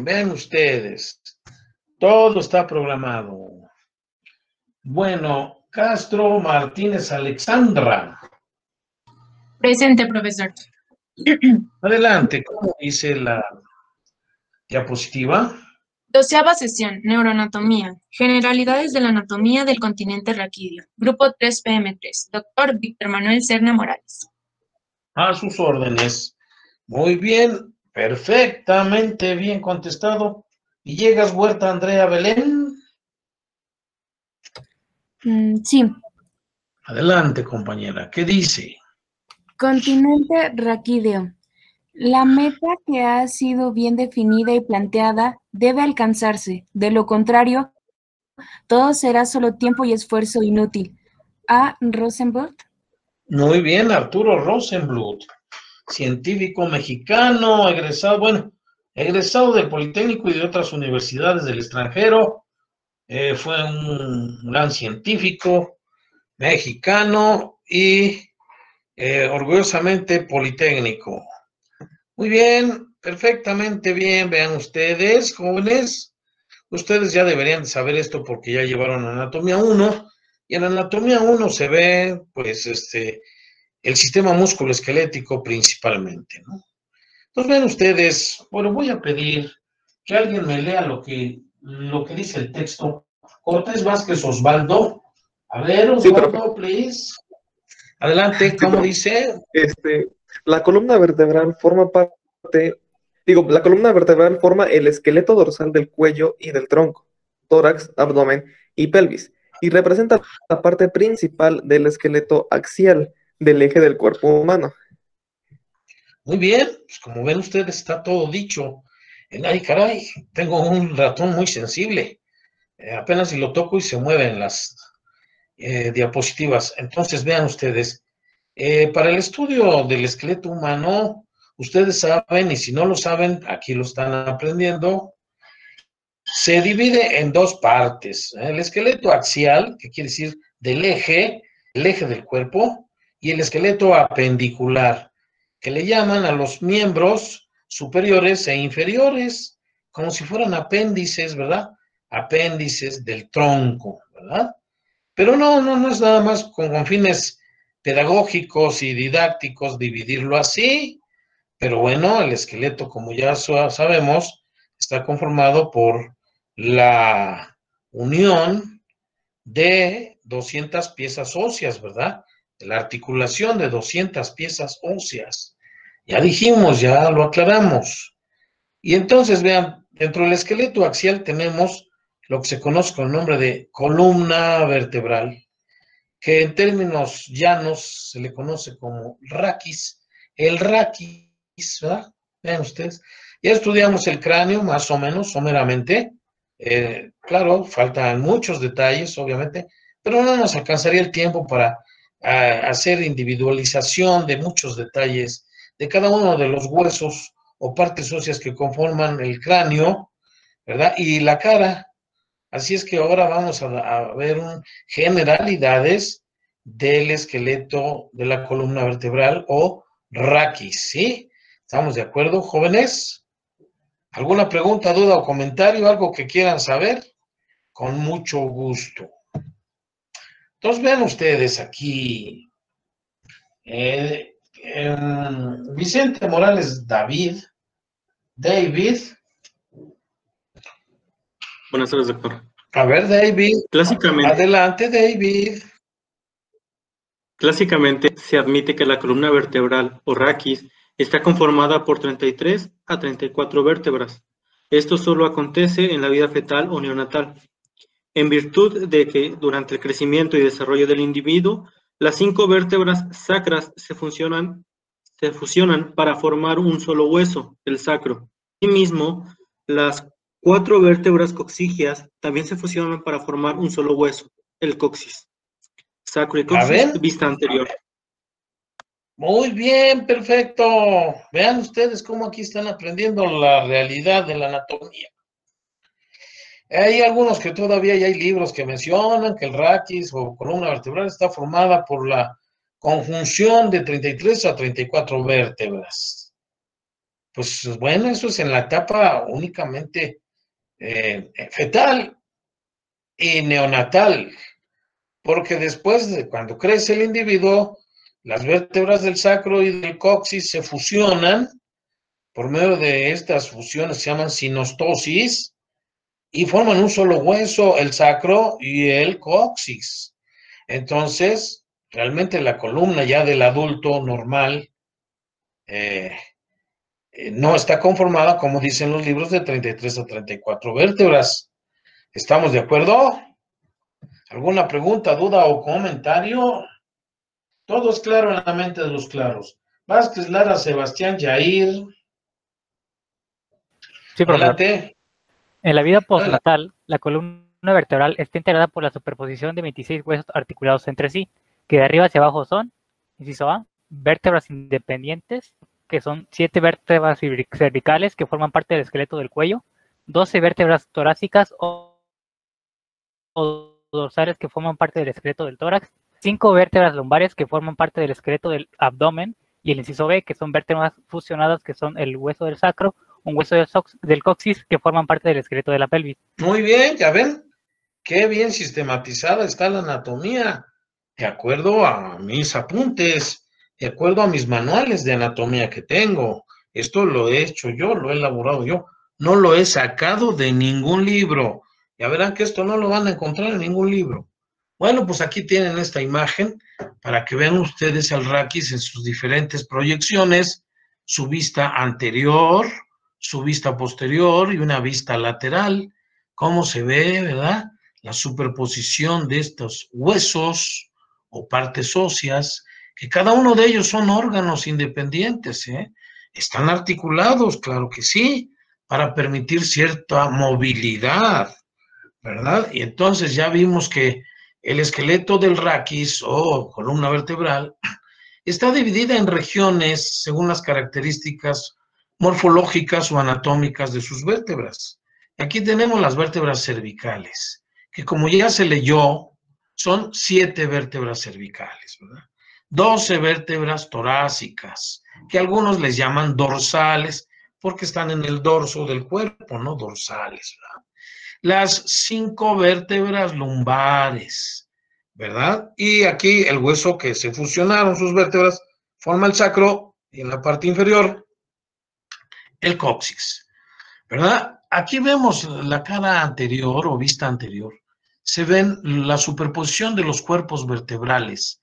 Vean ustedes, todo está programado. Bueno, Castro Martínez Alexandra. Presente, profesor. Adelante, ¿cómo dice la diapositiva? 12ª sesión, neuroanatomía, generalidades de la anatomía del continente raquídeo, grupo 3PM3, doctor Víctor Manuel Serna Morales. A sus órdenes. Muy bien, perfectamente bien contestado. ¿Y llegas, Huerta Andrea Belén? Sí. Adelante, compañera, ¿qué dice? Continente raquídeo. La meta que ha sido bien definida y planteada debe alcanzarse. De lo contrario, todo será solo tiempo y esfuerzo inútil. A. Rosenbluth. Muy bien, Arturo Rosenbluth, científico mexicano, egresado del Politécnico y de otras universidades del extranjero. Fue un gran científico mexicano y orgullosamente politécnico. Muy bien, perfectamente bien. Vean ustedes, jóvenes, ustedes ya deberían saber esto porque ya llevaron Anatomía 1, y en Anatomía 1 se ve, pues, el sistema musculoesquelético principalmente, ¿no? Entonces, vean ustedes, bueno, voy a pedir que alguien me lea lo que dice el texto. Cortés Vázquez Osvaldo. A ver, Osvaldo, please. Adelante, ¿cómo dice? La columna vertebral forma la columna vertebral forma el esqueleto dorsal del cuello y del tronco, tórax, abdomen y pelvis, y representa la parte principal del esqueleto axial del eje del cuerpo humano. Muy bien, pues como ven ustedes, está todo dicho. Ay, caray, tengo un ratón muy sensible. Apenas si lo toco y se mueven las diapositivas. Entonces, vean ustedes, para el estudio del esqueleto humano, ustedes saben, y si no lo saben, aquí lo están aprendiendo, se divide en dos partes. El esqueleto axial, que quiere decir del eje, el eje del cuerpo, y el esqueleto apendicular, que le llaman a los miembros superiores e inferiores, como si fueran apéndices, ¿verdad? Apéndices del tronco, ¿verdad? Pero no es nada más con fines pedagógicos y didácticos dividirlo así, pero bueno, el esqueleto, como ya sabemos, está conformado por la unión de 200 piezas óseas, ¿verdad? La articulación de 200 piezas óseas. Ya dijimos, ya lo aclaramos. Y entonces, vean, dentro del esqueleto axial tenemos lo que se conoce con el nombre de columna vertebral, que en términos llanos se le conoce como raquis. El raquis, ¿verdad? Vean ustedes. Ya estudiamos el cráneo, más o menos, someramente. Claro, faltan muchos detalles, obviamente, pero no nos alcanzaría el tiempo para hacer individualización de muchos detalles de cada uno de los huesos o partes óseas que conforman el cráneo, ¿verdad? Y la cara. Así es que ahora vamos a ver generalidades del esqueleto de la columna vertebral o raquis, ¿sí? ¿Estamos de acuerdo, jóvenes? ¿Alguna pregunta, duda o comentario? ¿Algo que quieran saber? Con mucho gusto. Entonces, vean ustedes aquí. Vicente Morales David. Buenas tardes, doctor. A ver, David. Clásicamente. Adelante, David. Clásicamente se admite que la columna vertebral o raquis está conformada por 33 a 34 vértebras. Esto solo acontece en la vida fetal o neonatal, en virtud de que durante el crecimiento y desarrollo del individuo, las 5 vértebras sacras se fusionan para formar un solo hueso, el sacro. Asimismo, las 4 vértebras coxígeas también se fusionan para formar un solo hueso, el coxis. Sacro y coxis, vista anterior. Muy bien, perfecto. Vean ustedes cómo aquí están aprendiendo la realidad de la anatomía. Hay algunos que todavía hay libros que mencionan que el raquis o columna vertebral está formada por la conjunción de 33 a 34 vértebras. Pues bueno, eso es en la etapa únicamente fetal y neonatal, porque después de cuando crece el individuo, las vértebras del sacro y del coxis se fusionan por medio de estas fusiones, se llaman sinostosis, y forman un solo hueso, el sacro y el coxis. Entonces, realmente la columna ya del adulto normal no está conformada, como dicen los libros, de 33 a 34 vértebras. ¿Estamos de acuerdo? ¿Alguna pregunta, duda o comentario? Todo es claro en la mente de los claros. Vázquez, Lara, Sebastián, Yair. Sí, profesor. Adelante. En la vida postnatal, la columna vertebral está integrada por la superposición de 26 huesos articulados entre sí, que de arriba hacia abajo son, inciso A, vértebras independientes, que son 7 vértebras cervicales que forman parte del esqueleto del cuello, 12 vértebras torácicas o dorsales que forman parte del esqueleto del tórax, 5 vértebras lumbares que forman parte del esqueleto del abdomen, y el inciso B, que son vértebras fusionadas, que son el hueso del sacro, un hueso del coxis, que forman parte del esqueleto de la pelvis. Muy bien, ya ven, qué bien sistematizada está la anatomía, de acuerdo a mis apuntes, de acuerdo a mis manuales de anatomía que tengo. Esto lo he hecho yo, lo he elaborado yo, no lo he sacado de ningún libro. Ya verán que esto no lo van a encontrar en ningún libro. Bueno, pues aquí tienen esta imagen para que vean ustedes al raquis en sus diferentes proyecciones, su vista anterior, su vista posterior y una vista lateral. Cómo se ve, ¿verdad? La superposición de estos huesos o partes óseas, que cada uno de ellos son órganos independientes, ¿eh? Están articulados, claro que sí, para permitir cierta movilidad, ¿verdad? Y entonces ya vimos que el esqueleto del raquis o columna vertebral está dividida en regiones según las características morfológicas o anatómicas de sus vértebras. Aquí tenemos las vértebras cervicales, que como ya se leyó, son 7 vértebras cervicales, ¿verdad? 12 vértebras torácicas, que algunos les llaman dorsales, porque están en el dorso del cuerpo, ¿no? Dorsales, ¿verdad? Las 5 vértebras lumbares, ¿verdad? Y aquí el hueso que se fusionaron sus vértebras forma el sacro y en la parte inferior el coxis, ¿verdad? Aquí vemos la cara anterior o vista anterior. Se ven la superposición de los cuerpos vertebrales.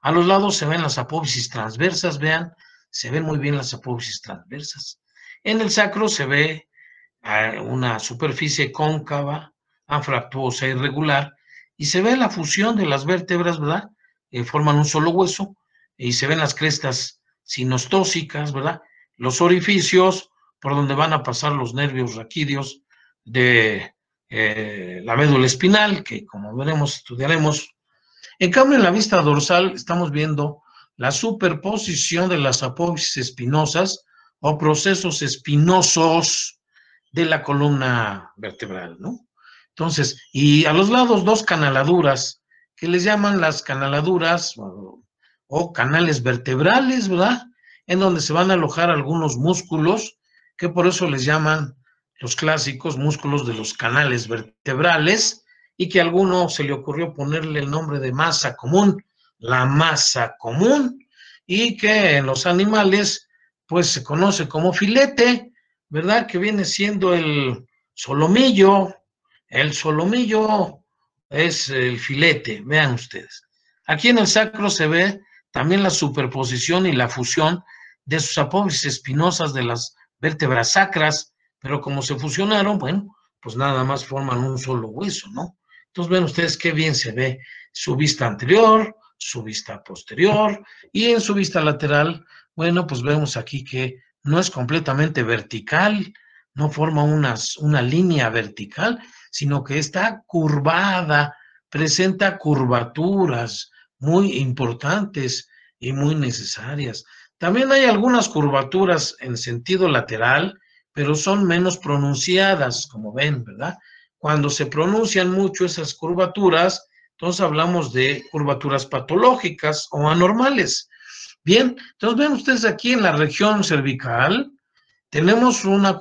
A los lados se ven las apófisis transversas, vean, se ven muy bien las apófisis transversas. En el sacro se ve una superficie cóncava, anfractuosa, irregular, y se ve la fusión de las vértebras, ¿verdad? Forman un solo hueso, y se ven las crestas sinostósicas, ¿verdad? Los orificios por donde van a pasar los nervios raquídeos de la médula espinal, que como veremos, estudiaremos. En cambio, en la vista dorsal estamos viendo la superposición de las apófisis espinosas o procesos espinosos de la columna vertebral, ¿no? Entonces, y a los lados 2 canaladuras, que les llaman las canaladuras o canales vertebrales, ¿verdad? En donde se van a alojar algunos músculos, que por eso les llaman los clásicos músculos de los canales vertebrales, y que a alguno se le ocurrió ponerle el nombre de masa común, la masa común, y que en los animales, pues se conoce como filete, ¿verdad? Que viene siendo el solomillo. El solomillo es el filete, vean ustedes. Aquí en el sacro se ve también la superposición y la fusión de sus apófisis espinosas de las vértebras sacras, pero como se fusionaron, bueno, pues nada más forman un solo hueso, ¿no? Entonces ven ustedes qué bien se ve su vista anterior, su vista posterior, y en su vista lateral, bueno, pues vemos aquí que no es completamente vertical, no forma una línea vertical, sino que está curvada, presenta curvaturas muy importantes y muy necesarias. También hay algunas curvaturas en sentido lateral, pero son menos pronunciadas, como ven, ¿verdad? Cuando se pronuncian mucho esas curvaturas, entonces hablamos de curvaturas patológicas o anormales, Bien, entonces ven ustedes aquí en la región cervical, tenemos una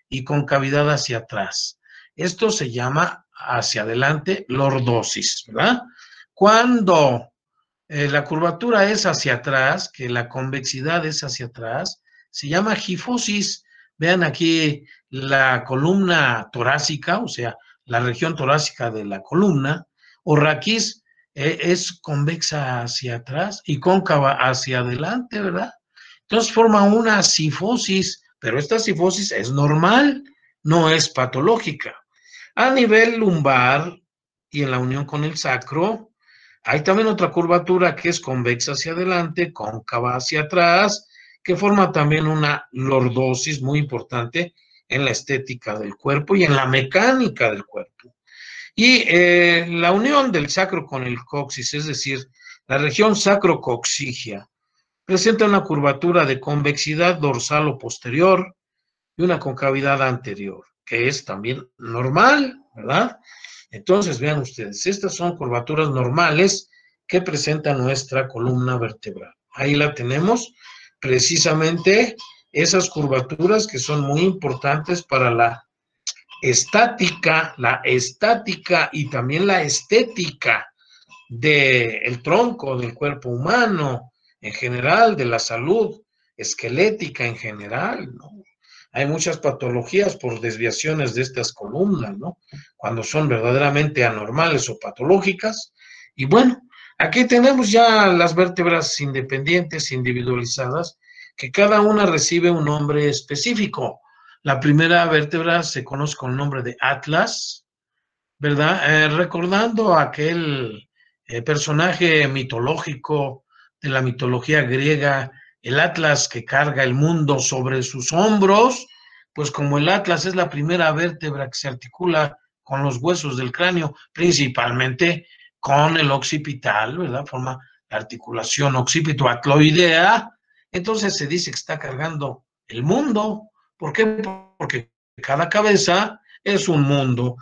y con cavidad hacia atrás. Esto se llama hacia adelante lordosis, ¿verdad? Cuando la curvatura es hacia atrás, que la convexidad es hacia atrás, se llama gifosis. Vean aquí la columna torácica, o sea, la región torácica de la columna, o raquis es convexa hacia atrás y cóncava hacia adelante, ¿verdad? Entonces forma una cifosis, pero esta cifosis es normal, no es patológica. A nivel lumbar y en la unión con el sacro, hay también otra curvatura que es convexa hacia adelante, cóncava hacia atrás, que forma también una lordosis muy importante en la estética del cuerpo y en la mecánica del cuerpo. Y la unión del sacro con el coxis, es decir, la región sacrocoxigia, presenta una curvatura de convexidad dorsal o posterior y una concavidad anterior, que es también normal, ¿verdad? Entonces, vean ustedes, estas son curvaturas normales que presenta nuestra columna vertebral. Ahí la tenemos, precisamente esas curvaturas que son muy importantes para la estática y también la estética del tronco del cuerpo humano en general, de la salud esquelética en general, ¿no? Hay muchas patologías por desviaciones de estas columnas, ¿no? Cuando son verdaderamente anormales o patológicas. Y bueno, aquí tenemos ya las vértebras independientes, individualizadas, que cada una recibe un nombre específico. La primera vértebra se conoce con el nombre de Atlas, ¿verdad? Recordando aquel personaje mitológico de la mitología griega, el Atlas que carga el mundo sobre sus hombros, pues como el Atlas es la primera vértebra que se articula con los huesos del cráneo, principalmente con el occipital, ¿verdad? Forma la articulación occipito-atloidea, entonces se dice que está cargando el mundo. ¿Por qué? Porque cada cabeza es un mundo.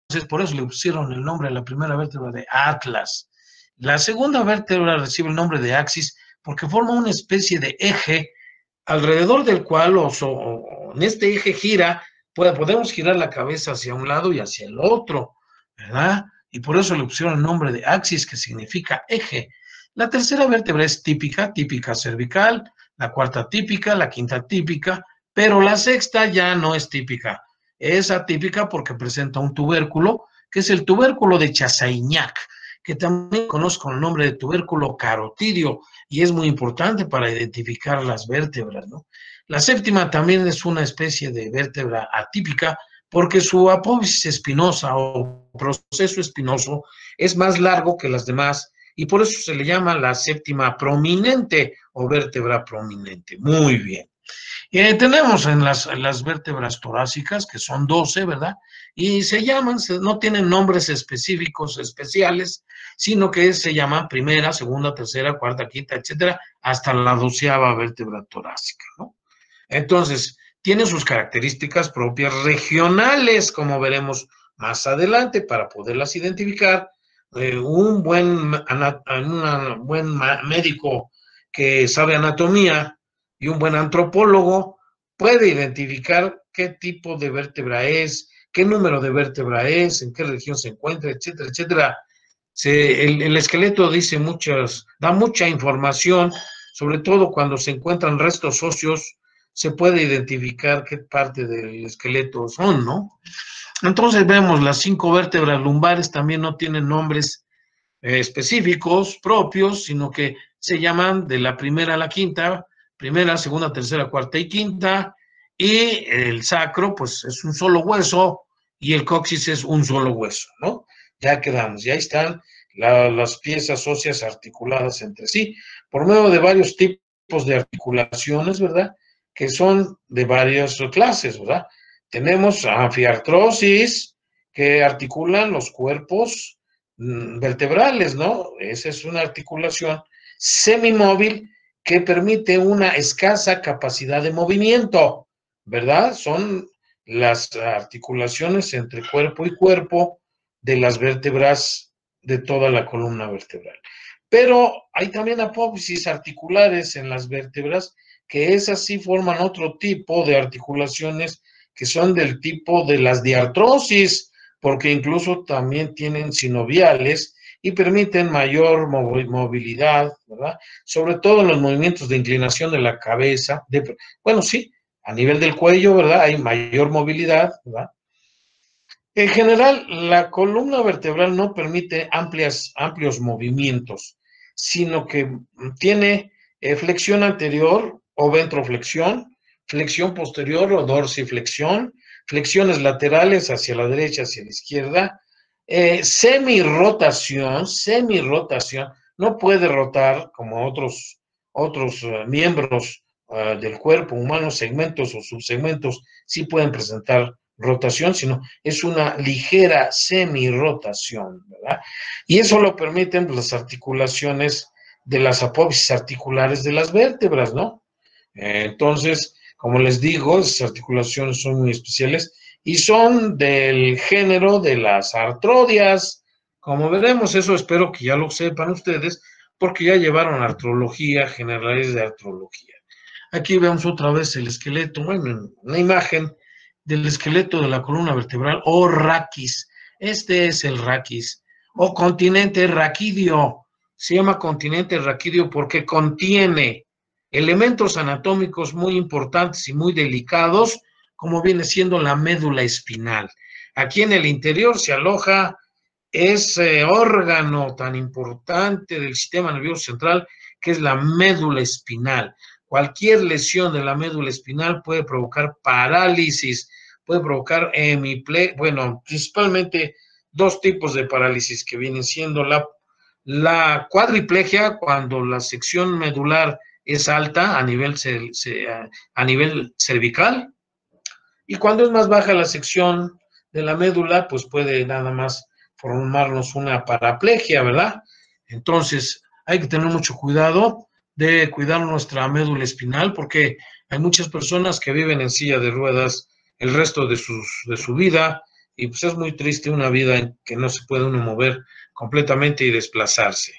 Entonces, por eso le pusieron el nombre a la primera vértebra de Atlas. La segunda vértebra recibe el nombre de axis porque forma una especie de eje alrededor del cual, o en este eje gira, podemos girar la cabeza hacia un lado y hacia el otro, ¿verdad? Y por eso le pusieron el nombre de axis, que significa eje. La tercera vértebra es típica cervical, la cuarta típica, la quinta típica, pero la sexta ya no es típica. Es atípica porque presenta un tubérculo, que es el tubérculo de Chassaignac, que también conozco con el nombre de tubérculo carotidio, y es muy importante para identificar las vértebras, ¿no? La séptima también es una especie de vértebra atípica, porque su apófisis espinosa o proceso espinoso es más largo que las demás, y por eso se le llama la séptima prominente o vértebra prominente. Muy bien. Tenemos en las vértebras torácicas, que son 12, ¿verdad? Y se llaman, no tienen nombres específicos, especiales, sino que se llaman primera, segunda, tercera, cuarta, quinta, etcétera, hasta la 12ª vértebra torácica, ¿no? Entonces, tiene sus características propias regionales, como veremos más adelante, para poderlas identificar. Un buen médico que sabe anatomía y un buen antropólogo puede identificar qué tipo de vértebra es, qué número de vértebra es, en qué región se encuentra, etcétera, etcétera. El esqueleto da mucha información, sobre todo cuando se encuentran restos óseos, se puede identificar qué parte del esqueleto son, ¿no? Entonces vemos las 5 vértebras lumbares también no tienen nombres específicos propios, sino que se llaman de la primera a la quinta, primera, segunda, tercera, cuarta y quinta, y el sacro, pues es un solo hueso, y el coxis es un solo hueso, ¿no? Ya quedamos, ya están las piezas óseas articuladas entre sí, por medio de varios tipos de articulaciones, ¿verdad? Que son de varias clases, ¿verdad? Tenemos anfiartrosis, que articulan los cuerpos vertebrales, ¿no? Esa es una articulación semimóvil que permite una escasa capacidad de movimiento, ¿verdad? Son las articulaciones entre cuerpo y cuerpo de las vértebras de toda la columna vertebral. Pero hay también apófisis articulares en las vértebras, que esas sí forman otro tipo de articulaciones que son del tipo de las diartrosis, porque incluso también tienen sinoviales y permiten mayor movilidad, ¿verdad? Sobre todo en los movimientos de inclinación de la cabeza, bueno, sí, a nivel del cuello, ¿verdad? Hay mayor movilidad, ¿verdad? En general, la columna vertebral no permite amplios movimientos, sino que tiene flexión anterior o ventroflexión, flexión posterior o dorsiflexión, flexiones laterales hacia la derecha, hacia la izquierda, semirrotación, no puede rotar como otros miembros del cuerpo humano, segmentos o subsegmentos sí pueden presentar rotación, sino es una ligera semirrotación, ¿verdad? Y eso lo permiten pues, las articulaciones de las apófisis articulares de las vértebras, ¿no? Entonces, como les digo, esas articulaciones son muy especiales y son del género de las artrodias. Como veremos, eso espero que ya lo sepan ustedes, porque ya llevaron artrología, generales de artrología. Aquí vemos otra vez el esqueleto, bueno, una imagen del esqueleto de la columna vertebral o raquis. Este es el raquis o continente raquídeo. Se llama continente raquídeo porque contiene elementos anatómicos muy importantes y muy delicados, como viene siendo la médula espinal. Aquí en el interior se aloja ese órgano tan importante del sistema nervioso central que es la médula espinal. Cualquier lesión de la médula espinal puede provocar parálisis, puede provocar bueno, principalmente dos tipos de parálisis que vienen siendo la cuadriplegia, cuando la sección medular es alta a nivel cervical, y cuando es más baja la sección de la médula, pues puede nada más formarnos una paraplegia, ¿verdad? Entonces, hay que tener mucho cuidado de cuidar nuestra médula espinal, porque hay muchas personas que viven en silla de ruedas el resto de su vida, y pues es muy triste una vida en que no se puede uno mover completamente y desplazarse.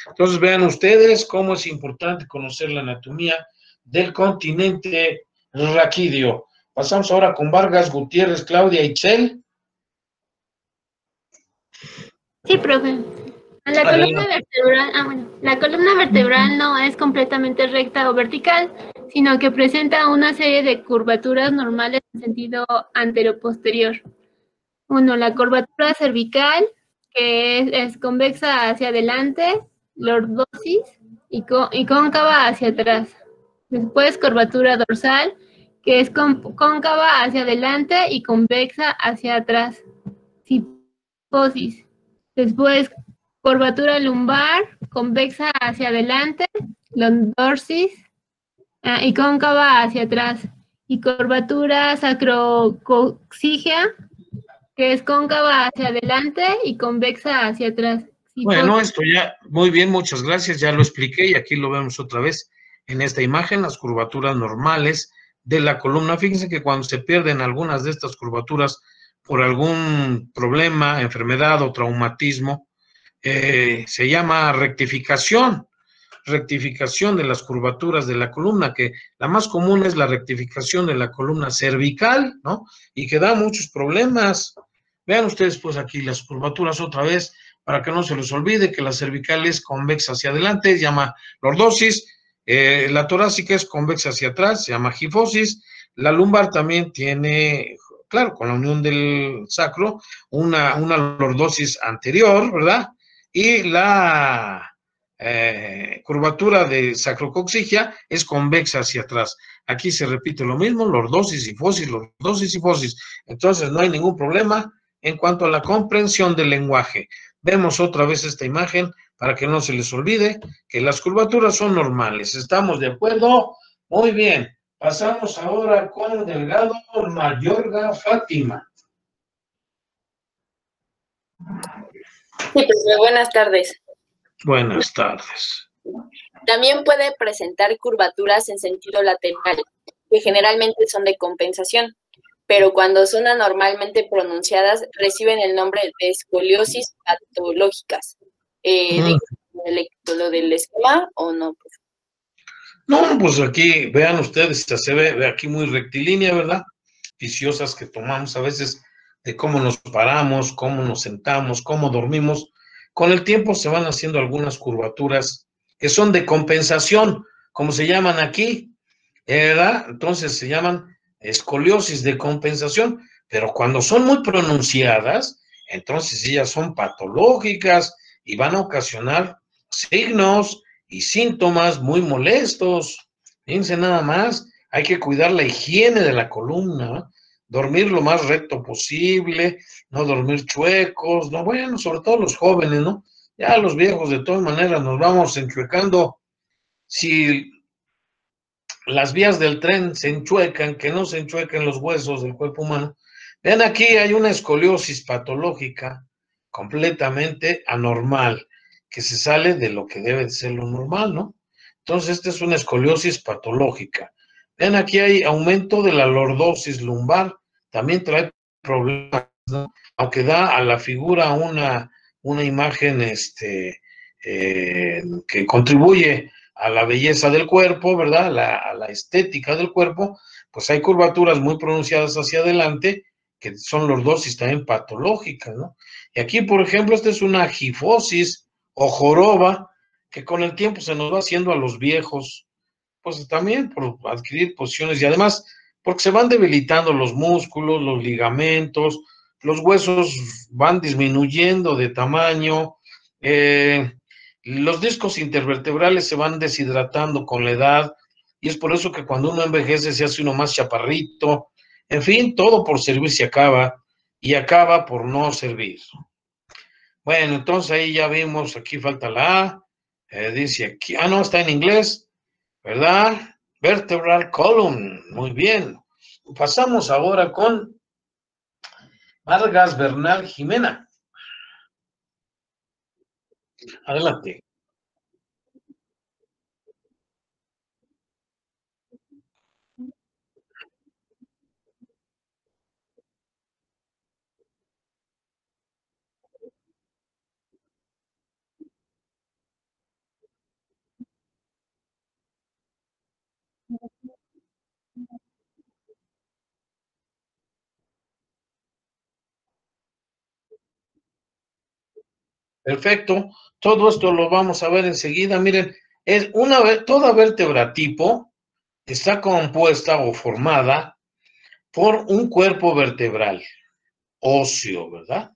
Entonces, vean ustedes cómo es importante conocer la anatomía del continente raquídeo. Pasamos ahora con Vargas, Gutiérrez, Claudia y Itzel. Sí, profe. La columna vertebral, la columna vertebral no es completamente recta o vertical, sino que presenta una serie de curvaturas normales en sentido anteroposterior. Uno, la curvatura cervical, que es convexa hacia adelante, lordosis, y cóncava hacia atrás. Después, curvatura dorsal, que es cóncava hacia adelante y convexa hacia atrás. Sifosis. Después, curvatura lumbar, convexa hacia adelante, lordosis, y cóncava hacia atrás. Y curvatura sacrococcígea, que es cóncava hacia adelante y convexa hacia atrás. Bueno, esto ya, muy bien, muchas gracias, ya lo expliqué y aquí lo vemos otra vez en esta imagen, las curvaturas normales de la columna. Fíjense que cuando se pierden algunas de estas curvaturas por algún problema, enfermedad o traumatismo, se llama rectificación de las curvaturas de la columna, que la más común es la rectificación de la columna cervical, ¿no? Y que da muchos problemas. Vean ustedes pues aquí las curvaturas otra vez, para que no se les olvide que la cervical es convexa hacia adelante, se llama lordosis, la torácica es convexa hacia atrás, se llama gifosis, la lumbar también tiene, claro, con la unión del sacro, una lordosis anterior, ¿verdad? Y la curvatura de sacrococcígea es convexa hacia atrás. Aquí se repite lo mismo, lordosis y fosis, lordosis y fosis. Entonces no hay ningún problema en cuanto a la comprensión del lenguaje. Vemos otra vez esta imagen para que no se les olvide que las curvaturas son normales. ¿Estamos de acuerdo? Muy bien. Pasamos ahora con Delgado Mayorga Fátima. Sí, profe, buenas tardes. Buenas tardes. También puede presentar curvaturas en sentido lateral, que generalmente son de compensación, pero cuando son anormalmente pronunciadas reciben el nombre de escoliosis patológicas. lo del esquema o no? No, pues aquí, vean ustedes, se ve aquí muy rectilínea, ¿verdad? Viciosas que tomamos a veces de cómo nos paramos, cómo nos sentamos, cómo dormimos. Con el tiempo se van haciendo algunas curvaturas que son de compensación, como se llaman aquí, ¿verdad? Entonces se llaman escoliosis de compensación, pero cuando son muy pronunciadas, entonces ellas son patológicas y van a ocasionar signos y síntomas muy molestos. Fíjense nada más, hay que cuidar la higiene de la columna, ¿no? Dormir lo más recto posible, no dormir chuecos, no, bueno, sobre todo los jóvenes, ¿no? Ya los viejos de todas maneras nos vamos enchuecando. Si las vías del tren se enchuecan, que no se enchuequen los huesos del cuerpo humano. Vean aquí, hay una escoliosis patológica completamente anormal, que se sale de lo que debe de ser lo normal, ¿no? Entonces, esta es una escoliosis patológica. Vean aquí, hay aumento de la lordosis lumbar, también trae problemas, ¿no? Aunque da a la figura una imagen que contribuye a la belleza del cuerpo, ¿verdad? A la estética del cuerpo, pues hay curvaturas muy pronunciadas hacia adelante, que son lordosis también patológicas, ¿no? Y aquí, por ejemplo, esta es una gifosis o joroba, que con el tiempo se nos va haciendo a los viejos, pues también por adquirir posiciones y además porque se van debilitando los músculos, los ligamentos, los huesos van disminuyendo de tamaño, los discos intervertebrales se van deshidratando con la edad y es por eso que cuando uno envejece se hace uno más chaparrito. En fin, todo por servir se acaba y acaba por no servir. Bueno, entonces ahí ya vimos, aquí falta la A, dice aquí, no, está en inglés, ¿verdad? Vertebral column, muy bien. Pasamos ahora con Vargas Bernal Jimena. Adelante. Perfecto. Todo esto lo vamos a ver enseguida. Miren, toda vértebra tipo está compuesta o formada por un cuerpo vertebral óseo, ¿verdad?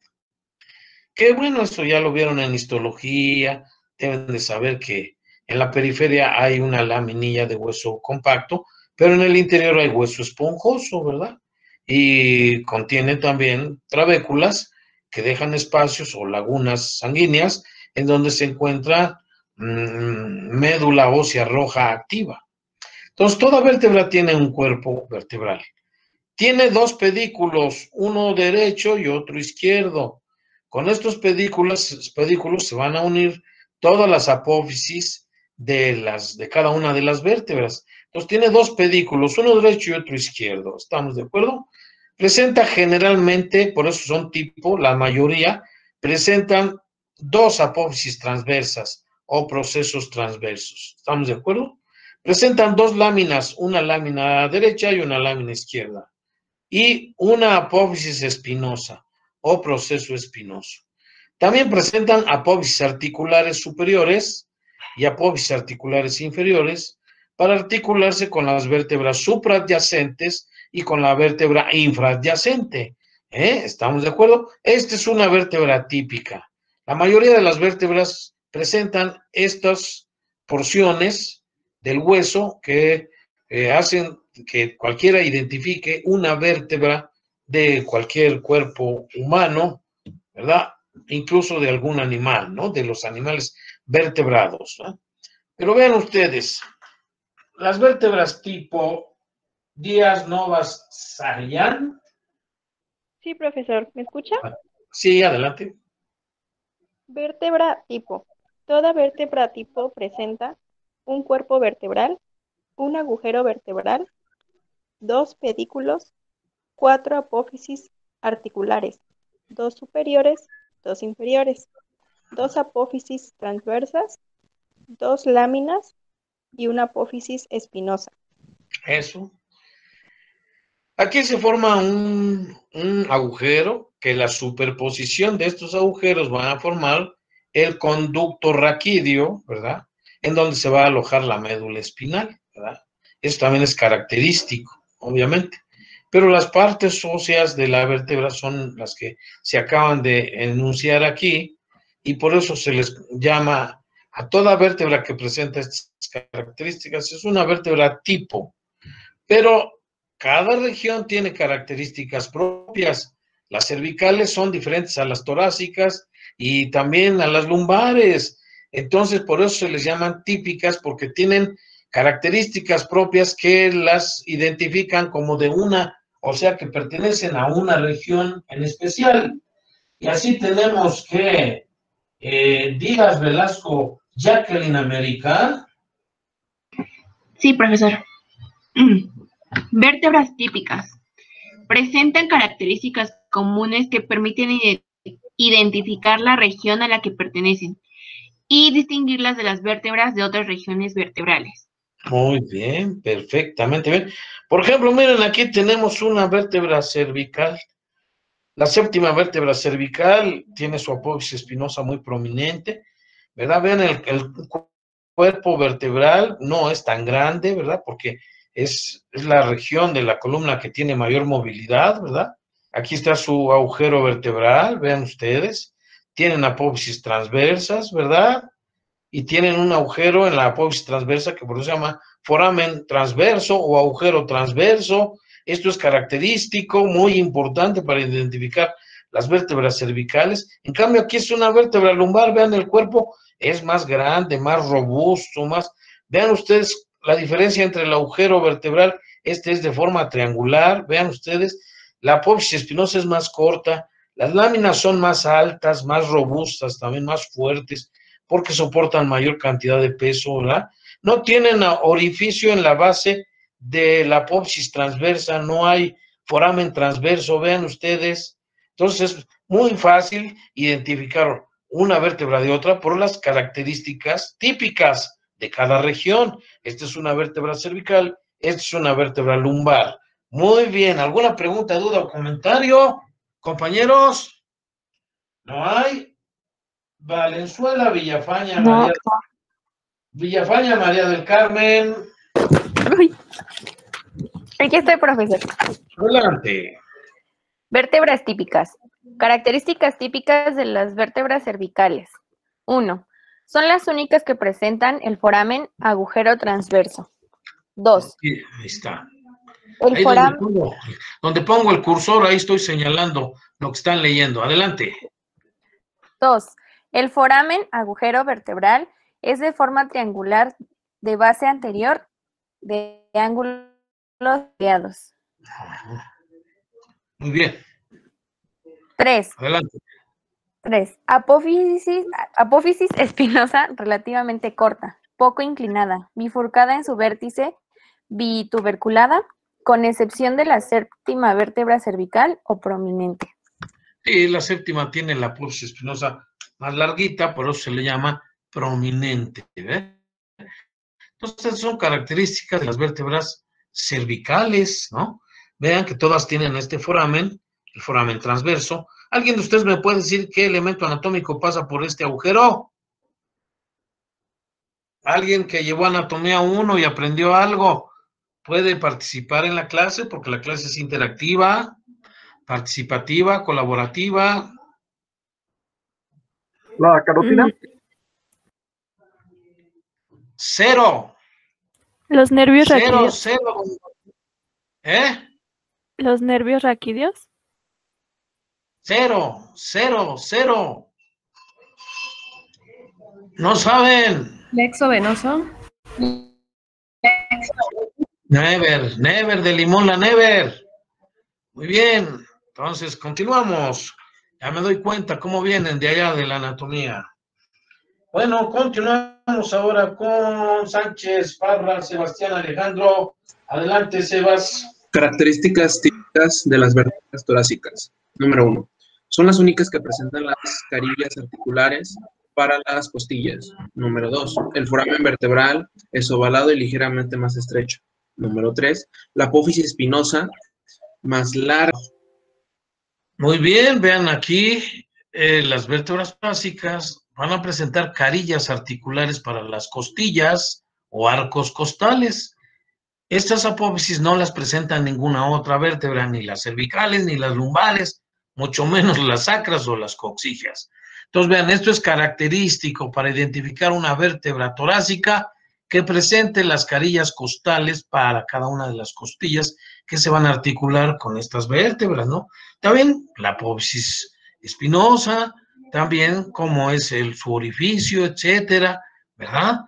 Que bueno, esto ya lo vieron en histología, deben de saber que en la periferia hay una laminilla de hueso compacto, pero en el interior hay hueso esponjoso, ¿verdad? Y contiene también trabéculas que dejan espacios o lagunas sanguíneas en donde se encuentra médula ósea roja activa. Entonces, toda vértebra tiene un cuerpo vertebral. Tiene dos pedículos, uno derecho y otro izquierdo. Con estos pedículos se van a unir todas las apófisis de cada una de las vértebras. Entonces tiene dos pedículos, uno derecho y otro izquierdo. ¿Estamos de acuerdo? Presenta generalmente, por eso son tipo, la mayoría, presentan dos apófisis transversas o procesos transversos. ¿Estamos de acuerdo? Presentan dos láminas, una lámina derecha y una lámina izquierda y una apófisis espinosa o proceso espinoso. También presentan apófisis articulares superiores y apófisis articulares inferiores para articularse con las vértebras supraadyacentes y con la vértebra infraadyacente. ¿Estamos de acuerdo? Esta es una vértebra típica. La mayoría de las vértebras presentan estas porciones del hueso que hacen que cualquiera identifique una vértebra de cualquier cuerpo humano, ¿verdad? Incluso de algún animal, ¿no? De los animales vertebrados, ¿no? Pero vean ustedes, las vértebras tipo Díaz Novas Sarian. Sí, profesor, ¿me escucha? Sí, adelante. Vértebra tipo. Toda vértebra tipo presenta un cuerpo vertebral, un agujero vertebral, dos pedículos, cuatro apófisis articulares, dos superiores, dos inferiores. 2 apófisis transversas, 2 láminas y una apófisis espinosa. Eso. Aquí se forma un agujero que la superposición de estos agujeros van a formar el conducto raquídeo, ¿verdad? En donde se va a alojar la médula espinal, ¿verdad? Eso también es característico, obviamente. Pero las partes óseas de la vértebra son las que se acaban de enunciar aquí y por eso se les llama a toda vértebra que presenta estas características, es una vértebra tipo. Pero cada región tiene características propias. Las cervicales son diferentes a las torácicas y también a las lumbares. Entonces, por eso se les llaman típicas, porque tienen características propias que las identifican como de una, o sea, que pertenecen a una región en especial. Y así tenemos que Díaz Velasco, Jacqueline America. Sí, profesor. Vértebras típicas. Presentan características comunes que permiten identificar la región a la que pertenecen y distinguirlas de las vértebras de otras regiones vertebrales. Muy bien, perfectamente bien. Por ejemplo, miren, aquí tenemos una vértebra cervical. La séptima vértebra cervical tiene su apófisis espinosa muy prominente, ¿verdad? Vean, el cuerpo vertebral no es tan grande, ¿verdad? Porque es la región de la columna que tiene mayor movilidad, ¿verdad? Aquí está su agujero vertebral, vean ustedes. Tienen apófisis transversas, ¿verdad? Y tienen un agujero en la apófisis transversa que por eso se llama foramen transverso o agujero transverso. Esto es característico, muy importante para identificar las vértebras cervicales. En cambio, aquí es una vértebra lumbar, vean, el cuerpo es más grande, más robusto, más... Vean ustedes la diferencia entre el agujero vertebral, este es de forma triangular, vean ustedes, la apófisis espinosa es más corta, las láminas son más altas, más robustas, también más fuertes, porque soportan mayor cantidad de peso, ¿verdad? No tienen orificio en la base de la apófisis transversa, no hay foramen transverso, vean ustedes. Entonces es muy fácil identificar una vértebra de otra por las características típicas de cada región. Esta es una vértebra cervical, esta es una vértebra lumbar. Muy bien, ¿alguna pregunta, duda o comentario, compañeros? ¿No hay? Valenzuela, Villafaña, No, María, Villafaña, María del Carmen. Uy. Aquí estoy, profesor. Adelante. Vértebras típicas. Características típicas de las vértebras cervicales. 1. Son las únicas que presentan el foramen agujero transverso. 2. Ahí está. El Ahí foramen... donde pongo el cursor, ahí estoy señalando lo que están leyendo. Adelante. 2. El foramen agujero vertebral es de forma triangular de base anterior de ángulos variados. Muy bien. 3. Adelante. 3. Apófisis espinosa relativamente corta, poco inclinada, bifurcada en su vértice, bituberculada, con excepción de la séptima vértebra cervical o prominente. Sí, la séptima tiene la apófisis espinosa más larguita, por eso se le llama prominente, ¿ve? Entonces son características de las vértebras cervicales, ¿no? Vean que todas tienen este foramen, el foramen transverso. ¿Alguien de ustedes me puede decir qué elemento anatómico pasa por este agujero? ¿Alguien que llevó anatomía 1 y aprendió algo puede participar en la clase? Porque la clase es interactiva, participativa, colaborativa. La carotina. 0. Los nervios 0, raquídeos. 0. ¿Eh? Los nervios raquídeos. 0, 0, 0. No saben. Nexo venoso. Never, de limón la never. Muy bien, entonces continuamos. Ya me doy cuenta cómo vienen de allá de la anatomía. Bueno, continuamos ahora con Sánchez, Parra, Sebastián, Alejandro. Adelante, Sebas. Características típicas de las vértebras torácicas. Número 1. Son las únicas que presentan las carillas articulares para las costillas. Número 2, el foramen vertebral es ovalado y ligeramente más estrecho. Número 3, la apófisis espinosa más larga. Muy bien, vean aquí, las vértebras básicas van a presentar carillas articulares para las costillas o arcos costales. Estas apófisis no las presenta ninguna otra vértebra, ni las cervicales, ni las lumbares, mucho menos las sacras o las coxígeas. Entonces, vean, esto es característico para identificar una vértebra torácica que presente las carillas costales para cada una de las costillas que se van a articular con estas vértebras, ¿no? También la apófisis espinosa, también como es su orificio, etcétera, ¿verdad?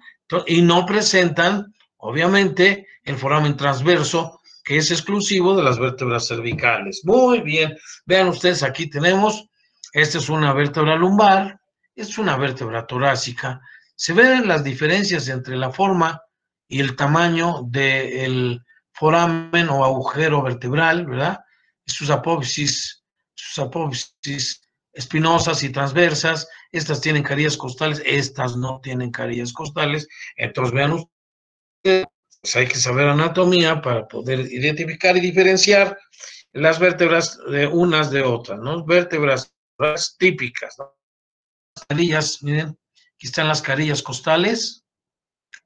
Y no presentan, obviamente, el foramen transverso, que es exclusivo de las vértebras cervicales. Muy bien, vean ustedes, aquí tenemos, esta es una vértebra lumbar, esta es una vértebra torácica. Se ven las diferencias entre la forma y el tamaño del foramen o agujero vertebral, ¿verdad? Sus apófisis espinosas y transversas, estas tienen carillas costales, estas no tienen carillas costales. Entonces, vean ustedes, pues hay que saber anatomía para poder identificar y diferenciar las vértebras de unas de otras, ¿no? Vértebras típicas, ¿no? Las carillas, miren, aquí están las carillas costales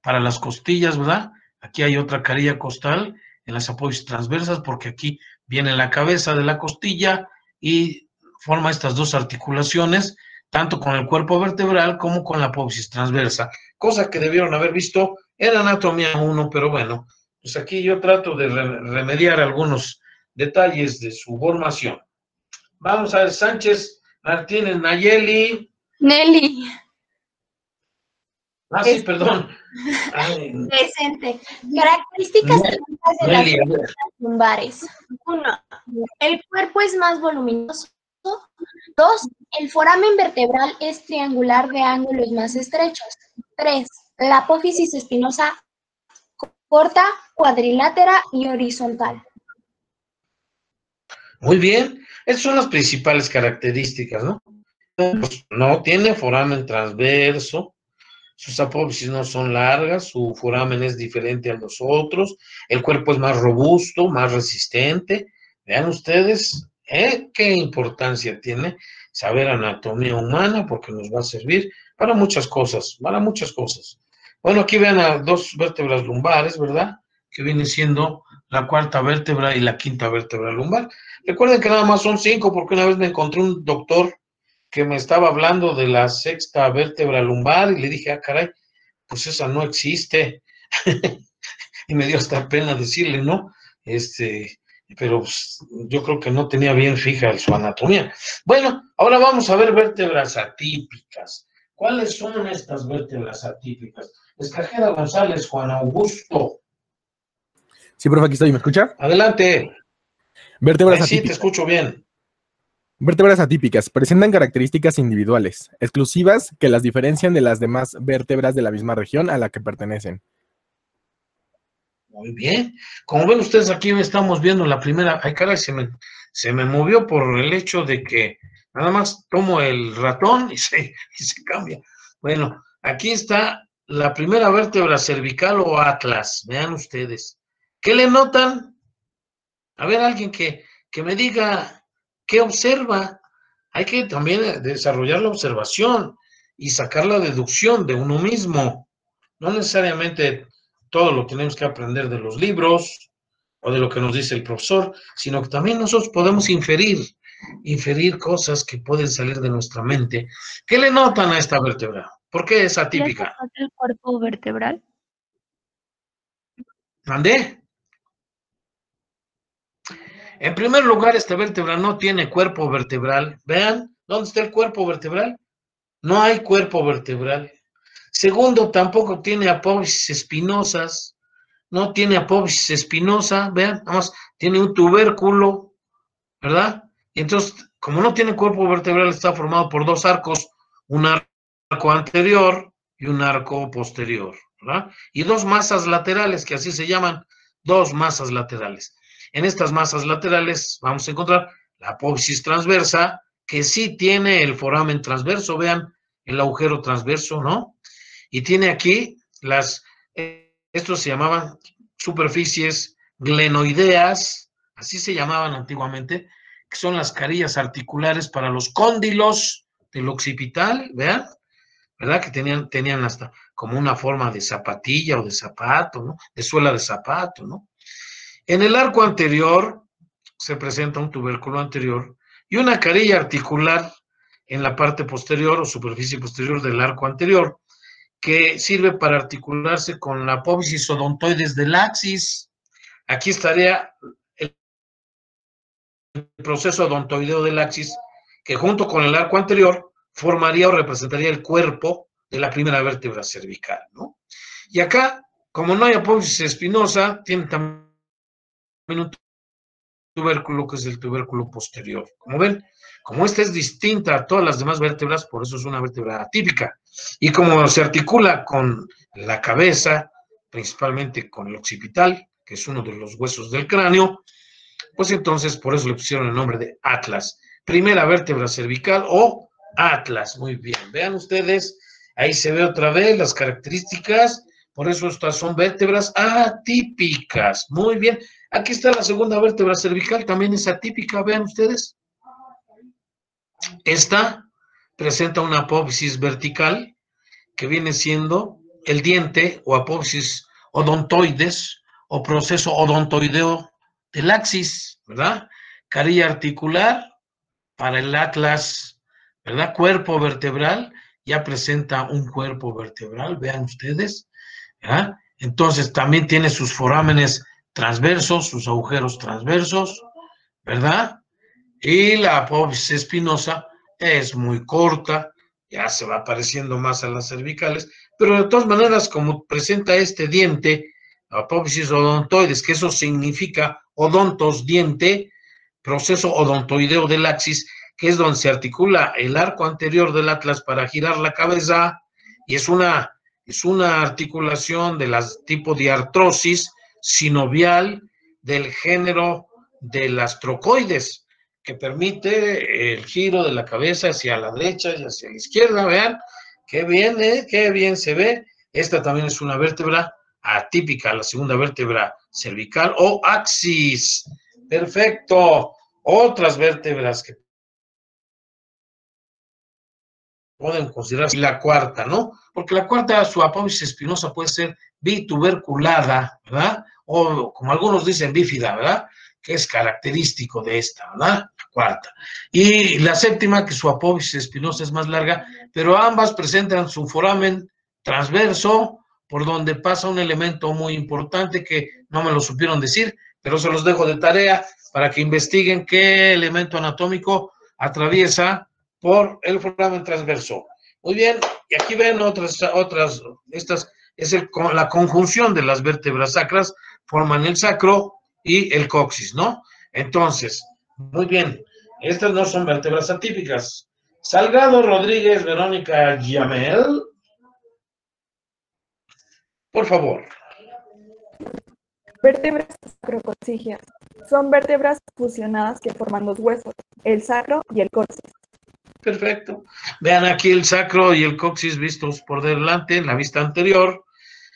para las costillas, ¿verdad? Aquí hay otra carilla costal en las apófisis transversas, porque aquí viene la cabeza de la costilla y forma estas dos articulaciones, tanto con el cuerpo vertebral como con la apófisis transversa, cosa que debieron haber visto en anatomía 1, pero bueno, pues aquí yo trato de remediar algunos detalles de su formación. Vamos a ver, Sánchez Martínez, Nayeli. Nelly. Ah, sí, perdón. Ay. Presente. Características típicas de las vértebras lumbares. 1. El cuerpo es más voluminoso. 2. El foramen vertebral es triangular de ángulos más estrechos. 3. La apófisis espinosa corta, cuadrilátera y horizontal. Muy bien. Esas son las principales características, ¿no? Pues no tiene foramen transverso, sus apófisis no son largas, su foramen es diferente a los otros, el cuerpo es más robusto, más resistente. Vean ustedes, qué importancia tiene saber anatomía humana, porque nos va a servir para muchas cosas, Bueno, aquí vean a dos vértebras lumbares, ¿verdad? Que viene siendo la cuarta vértebra y la quinta vértebra lumbar. Recuerden que nada más son 5, porque una vez me encontré un doctor que me estaba hablando de la sexta vértebra lumbar y le dije, ah, caray, pues esa no existe. Y me dio hasta pena decirle, ¿no? Pero pues, yo creo que no tenía bien fija su anatomía. Bueno, ahora vamos a ver vértebras atípicas. ¿Cuáles son estas vértebras atípicas? Escajera González, Juan Augusto. Sí, profe, aquí estoy, ¿me escucha? Adelante. Vértebras atípicas. Sí, te escucho bien. Vértebras atípicas presentan características individuales, exclusivas, que las diferencian de las demás vértebras de la misma región a la que pertenecen. Muy bien. Como ven ustedes, aquí estamos viendo la primera. Ay, caray, se me movió por el hecho de que nada más tomo el ratón y se cambia. Bueno, aquí está la primera vértebra cervical o atlas. Vean ustedes. ¿Qué le notan? A ver, alguien que me diga qué observa. Hay que también desarrollar la observación y sacar la deducción de uno mismo. No necesariamente todo lo tenemos que aprender de los libros o de lo que nos dice el profesor, sino que también nosotros podemos inferir cosas que pueden salir de nuestra mente. ¿Qué le notan a esta vértebra? ¿Por qué es atípica? ¿El cuerpo vertebral? ¿Mandé? En primer lugar, esta vértebra no tiene cuerpo vertebral. Vean, ¿dónde está el cuerpo vertebral? No hay cuerpo vertebral. Segundo, tampoco tiene apófisis espinosas. No tiene apófisis espinosa, vean, nada más tiene un tubérculo, ¿verdad? Y entonces, como no tiene cuerpo vertebral, está formado por dos arcos, un arco anterior y un arco posterior, ¿verdad? Y dos masas laterales, que así se llaman, dos masas laterales. En estas masas laterales vamos a encontrar la apófisis transversa, que sí tiene el foramen transverso, vean, el agujero transverso, ¿no? Y tiene aquí estos se llamaban superficies glenoideas, así se llamaban antiguamente, que son las carillas articulares para los cóndilos del occipital, ¿vean? ¿Verdad? Que tenían hasta como una forma de zapatilla o de zapato, ¿no? De suela de zapato, ¿no? En el arco anterior se presenta un tubérculo anterior y una carilla articular en la parte posterior o superficie posterior del arco anterior, que sirve para articularse con la apófisis odontoides del axis. Aquí estaría el proceso odontoideo del axis, que junto con el arco anterior formaría o representaría el cuerpo de la primera vértebra cervical, ¿no? Y acá, como no hay apófisis espinosa, tiene también un tubérculo que es el tubérculo posterior. Como ven, como esta es distinta a todas las demás vértebras, por eso es una vértebra atípica. Y como se articula con la cabeza, principalmente con el occipital, que es uno de los huesos del cráneo, pues entonces por eso le pusieron el nombre de Atlas. Primera vértebra cervical o Atlas. Muy bien. Vean ustedes, ahí se ve otra vez las características. Por eso estas son vértebras atípicas. Muy bien. Aquí está la segunda vértebra cervical, también es atípica, vean ustedes. Esta presenta una apófisis vertical, que viene siendo el diente o apófisis odontoides o proceso odontoideo del axis, ¿verdad? Carilla articular para el atlas, ¿verdad? Cuerpo vertebral, ya presenta un cuerpo vertebral, vean ustedes, ¿verdad? Entonces también tiene sus forámenes transversos, sus agujeros transversos, ¿verdad? Y la apófisis espinosa es muy corta, ya se va pareciendo más a las cervicales, pero de todas maneras, como presenta este diente, apófisis odontoides, que eso significa odontos, diente, proceso odontoideo del axis, que es donde se articula el arco anterior del atlas para girar la cabeza, y es una articulación de las tipo de artrosis sinovial del género de las trocoides, que permite el giro de la cabeza hacia la derecha y hacia la izquierda. Vean, qué bien se ve. Esta también es una vértebra atípica, la segunda vértebra cervical o axis. Perfecto. Otras vértebras que pueden considerarse la cuarta, ¿no? Porque la cuarta, su apófisis espinosa puede ser bituberculada, ¿verdad? O como algunos dicen, bífida, ¿verdad? Que es característico de esta, ¿verdad? La cuarta. Y la séptima, que su apófisis espinosa es más larga, pero ambas presentan su foramen transverso, por donde pasa un elemento muy importante que no me lo supieron decir, pero se los dejo de tarea para que investiguen qué elemento anatómico atraviesa por el foramen transverso. Muy bien, y aquí ven estas es la conjunción de las vértebras sacras, forman el sacro y el coxis, ¿no? Entonces, muy bien, estas no son vértebras atípicas. Salgado Rodríguez, Verónica Yamel, por favor. Vértebras sacrocoxígeas. Son vértebras fusionadas que forman los huesos, el sacro y el coxis. Perfecto. Vean aquí el sacro y el coxis vistos por delante, la vista anterior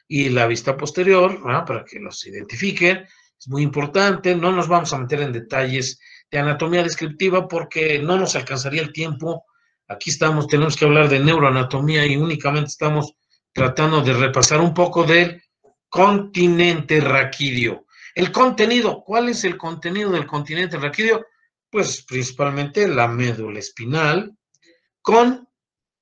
y la vista posterior, ¿verdad? Para que los identifiquen. Es muy importante. No nos vamos a meter en detalles de anatomía descriptiva porque no nos alcanzaría el tiempo. Aquí tenemos que hablar de neuroanatomía y únicamente estamos tratando de repasar un poco del continente raquídeo. El contenido, ¿cuál es el contenido del continente raquídeo? Pues principalmente la médula espinal, con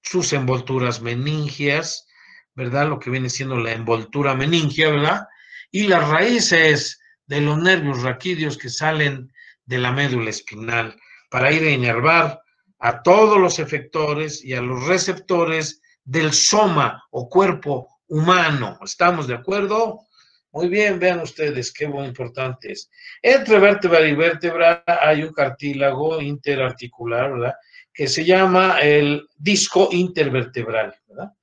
sus envolturas meningias, ¿verdad? Lo que viene siendo la envoltura meningia, ¿verdad? Y las raíces de los nervios raquídeos que salen de la médula espinal para ir a inervar a todos los efectores y a los receptores del soma o cuerpo humano. ¿Estamos de acuerdo? Muy bien, vean ustedes qué muy importante es. Entre vértebra y vértebra hay un cartílago interarticular, ¿verdad? Que se llama el disco intervertebral, ¿verdad?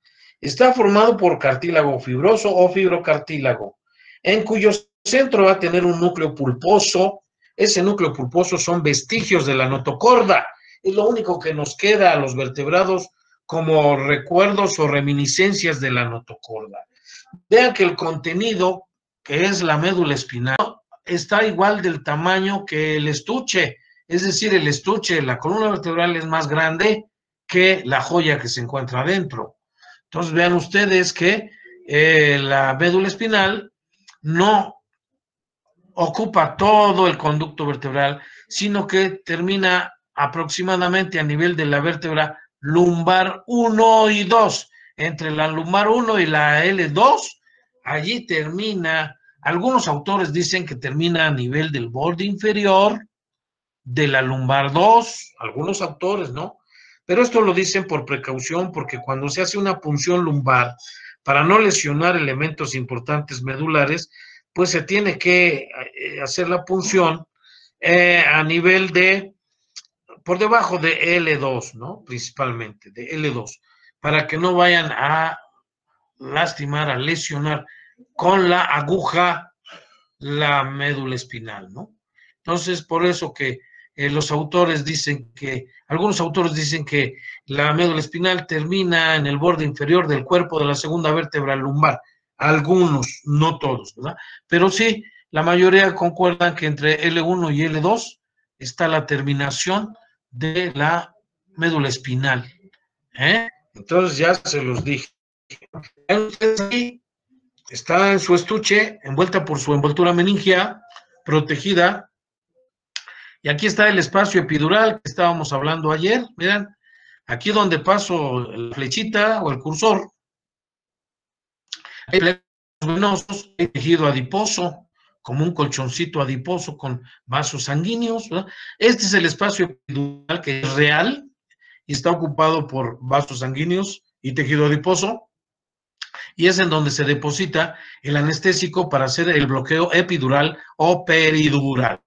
Está formado por cartílago fibroso o fibrocartílago, en cuyo centro va a tener un núcleo pulposo. Ese núcleo pulposo son vestigios de la notocorda. Es lo único que nos queda a los vertebrados como recuerdos o reminiscencias de la notocorda. Vean que el contenido, que es la médula espinal, está igual del tamaño que el estuche. Es decir, el estuche, la columna vertebral es más grande que la joya que se encuentra adentro. Entonces vean ustedes que la médula espinal no ocupa todo el conducto vertebral, sino que termina aproximadamente a nivel de la vértebra lumbar 1 y 2. Entre la lumbar 1 y la L2, allí termina. Algunos autores dicen que termina a nivel del borde inferior de la lumbar 2, algunos autores, ¿no? Pero esto lo dicen por precaución, porque cuando se hace una punción lumbar, para no lesionar elementos importantes medulares, pues se tiene que hacer la punción a nivel de, por debajo de L2, ¿no? Principalmente, de L2, para que no vayan a lastimar, a lesionar con la aguja la médula espinal, ¿no? Entonces, por eso que los autores dicen que, algunos autores dicen que la médula espinal termina en el borde inferior del cuerpo de la segunda vértebra lumbar. Algunos, no todos, ¿verdad? Pero sí, la mayoría concuerdan que entre L1 y L2 está la terminación de la médula espinal. Entonces ya se los dije. Aquí está en su estuche, envuelta por su envoltura meningia, protegida. Y aquí está el espacio epidural que estábamos hablando ayer. Miren, aquí donde paso la flechita o el cursor, hay plexos venosos, hay tejido adiposo, como un colchoncito adiposo con vasos sanguíneos, ¿verdad? Este es el espacio epidural que es real y está ocupado por vasos sanguíneos y tejido adiposo, y es en donde se deposita el anestésico para hacer el bloqueo epidural o peridural.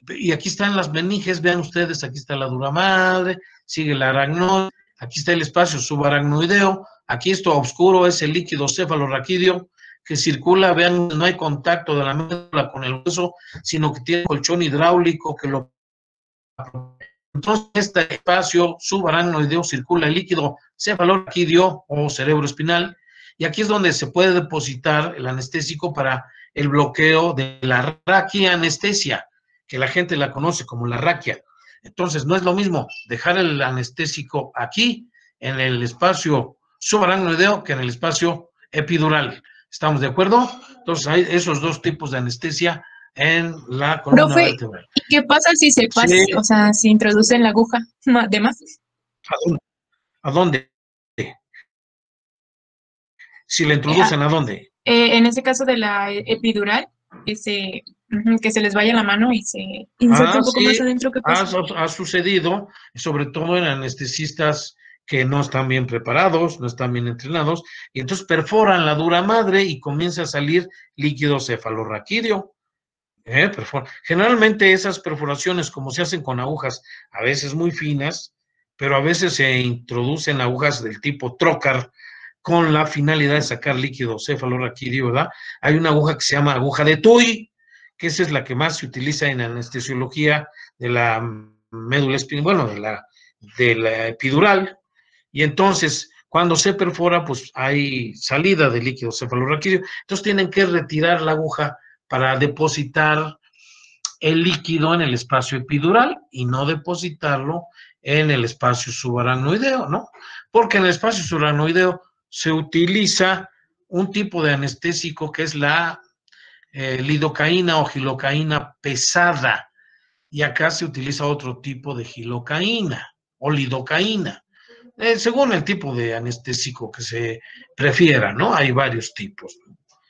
Y aquí están las meninges, vean ustedes, aquí está la dura madre, sigue el aracnoide, aquí está el espacio subaracnoideo, aquí esto oscuro es el líquido cefalorraquídeo que circula, vean, no hay contacto de la médula con el hueso, sino que tiene colchón hidráulico que lo... Entonces, este espacio subaracnoideo circula el líquido cefalorraquídeo o cerebroespinal, y aquí es donde se puede depositar el anestésico para el bloqueo de la raquianestesia, que la gente la conoce como la raquia. Entonces, no es lo mismo dejar el anestésico aquí, en el espacio subaracnoideo, que en el espacio epidural. ¿Estamos de acuerdo? Entonces, hay esos dos tipos de anestesia en la columna vertebral. ¿Y qué pasa si se pasa, Sí. o sea, si introducen la aguja de más? ¿A dónde? Si la introducen, ¿a dónde? En ese caso de la epidural, que se les vaya la mano y se inserta un poco Sí, más adentro. ¿Qué pasa? ha sucedido, sobre todo en anestesistas que no están bien preparados, no están bien entrenados, y entonces perforan la dura madre y comienza a salir líquido cefalorraquídeo. Generalmente esas perforaciones, como se hacen con agujas, a veces muy finas, pero a veces se introducen agujas del tipo trocar con la finalidad de sacar líquido cefalorraquídeo, ¿verdad? Hay una aguja que se llama aguja de Tuy, que esa es la que más se utiliza en anestesiología de la médula espinal, bueno, de la epidural, y entonces cuando se perfora, pues hay salida de líquido cefalorraquídeo, entonces tienen que retirar la aguja para depositar el líquido en el espacio epidural y no depositarlo en el espacio subaracnoideo, ¿no? Porque en el espacio subaracnoideo se utiliza un tipo de anestésico que es la lidocaína o gilocaína pesada, y acá se utiliza otro tipo de gilocaína o lidocaína, según el tipo de anestésico que se prefiera, ¿no? Hay varios tipos.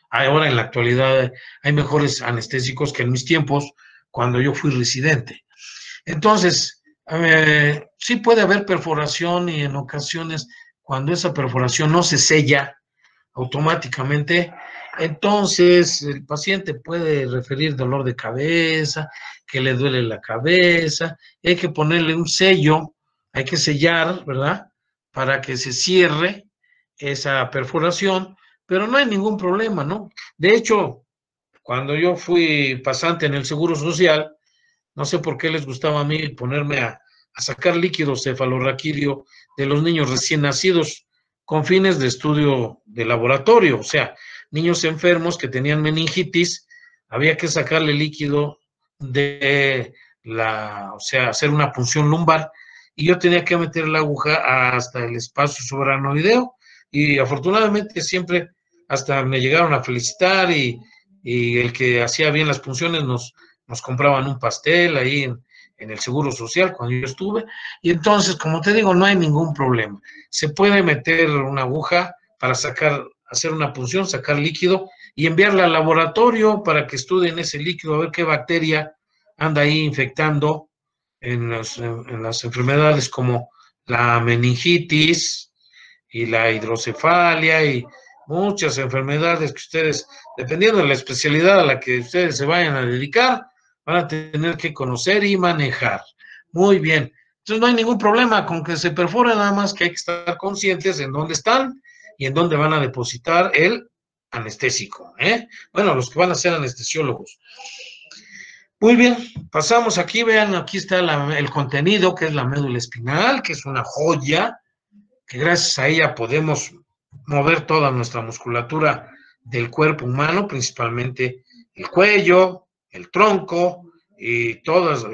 Ahora en la actualidad hay mejores anestésicos que en mis tiempos, cuando yo fui residente. Entonces, sí puede haber perforación, y en ocasiones cuando esa perforación no se sella automáticamente, entonces el paciente puede referir dolor de cabeza, que le duele la cabeza, hay que ponerle un sello, hay que sellar, ¿verdad?, para que se cierre esa perforación, pero no hay ningún problema, ¿no? De hecho, cuando yo fui pasante en el Seguro Social, no sé por qué les gustaba a mí ponerme a a sacar líquido cefalorraquídeo de los niños recién nacidos con fines de estudio de laboratorio, o sea, niños enfermos que tenían meningitis, había que sacarle líquido o sea, hacer una punción lumbar, y yo tenía que meter la aguja hasta el espacio subaracnoideo, y afortunadamente siempre hasta me llegaron a felicitar, y el que hacía bien las punciones nos compraban un pastel ahí en el Seguro Social cuando yo estuve, y entonces, como te digo, no hay ningún problema. Se puede meter una aguja para hacer una punción, sacar líquido y enviarla al laboratorio para que estudien ese líquido, a ver qué bacteria anda ahí infectando en las enfermedades como la meningitis y la hidrocefalia y muchas enfermedades que ustedes, dependiendo de la especialidad a la que ustedes se vayan a dedicar, van a tener que conocer y manejar. Muy bien. Entonces no hay ningún problema con que se perfore, nada más que hay que estar conscientes en dónde están y en dónde van a depositar el anestésico, ¿eh? Bueno, los que van a ser anestesiólogos. Muy bien, pasamos aquí, vean, aquí está el contenido, que es la médula espinal, que es una joya, que gracias a ella podemos mover toda nuestra musculatura del cuerpo humano, principalmente el cuello, el tronco y todos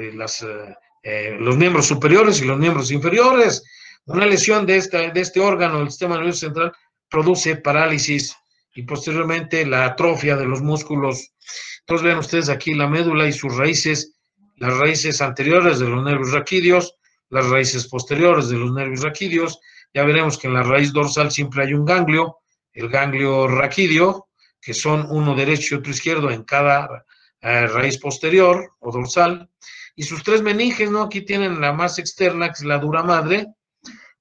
los miembros superiores y los miembros inferiores. Una lesión de este órgano del sistema nervioso central produce parálisis y posteriormente la atrofia de los músculos. Entonces vean ustedes aquí la médula y sus raíces, las raíces anteriores de los nervios raquídeos, las raíces posteriores de los nervios raquídeos. Ya veremos que en la raíz dorsal siempre hay un ganglio, el ganglio raquídeo, que son uno derecho y otro izquierdo en cada raíz posterior o dorsal, y sus tres meninges, ¿no? Aquí tienen la más externa, que es la dura madre,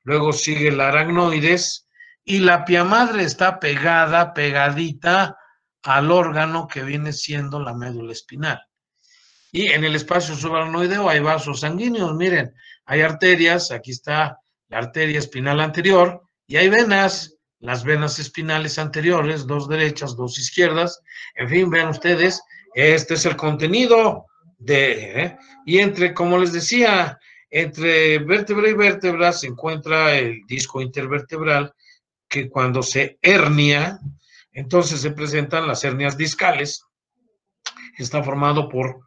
luego sigue la aracnoides, y la pia madre está pegadita al órgano que viene siendo la médula espinal. Y en el espacio subaracnoideo hay vasos sanguíneos, miren, hay arterias, aquí está la arteria espinal anterior, y hay venas, las venas espinales anteriores, dos derechas, dos izquierdas, en fin, vean ustedes, este es el contenido y como les decía, entre vértebra y vértebra se encuentra el disco intervertebral, que cuando se hernia, entonces se presentan las hernias discales. Está formado por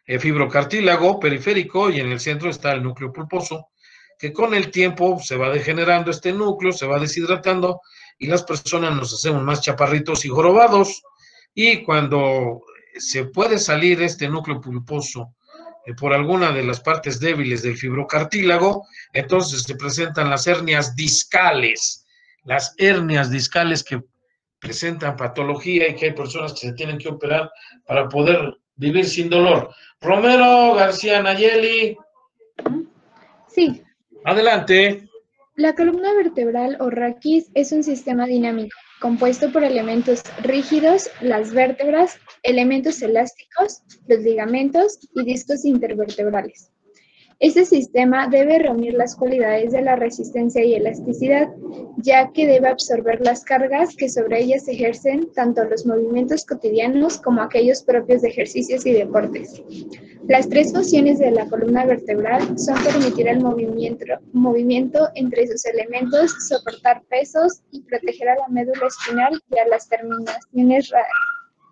fibrocartílago periférico y en el centro está el núcleo pulposo, que con el tiempo se va degenerando este núcleo, se va deshidratando y las personas nos hacemos más chaparritos y jorobados. Y cuando se puede salir este núcleo pulposo por alguna de las partes débiles del fibrocartílago, entonces se presentan las hernias discales. Las hernias discales que presentan patología y que hay personas que se tienen que operar para poder vivir sin dolor. Romero García Nayeli. Sí. Adelante. La columna vertebral o raquis es un sistema dinámico compuesto por elementos rígidos, las vértebras, elementos elásticos, los ligamentos y discos intervertebrales. Este sistema debe reunir las cualidades de la resistencia y elasticidad, ya que debe absorber las cargas que sobre ellas ejercen tanto los movimientos cotidianos como aquellos propios de ejercicios y deportes. Las tres funciones de la columna vertebral son permitir el movimiento entre sus elementos, soportar pesos y proteger a la médula espinal y a las terminaciones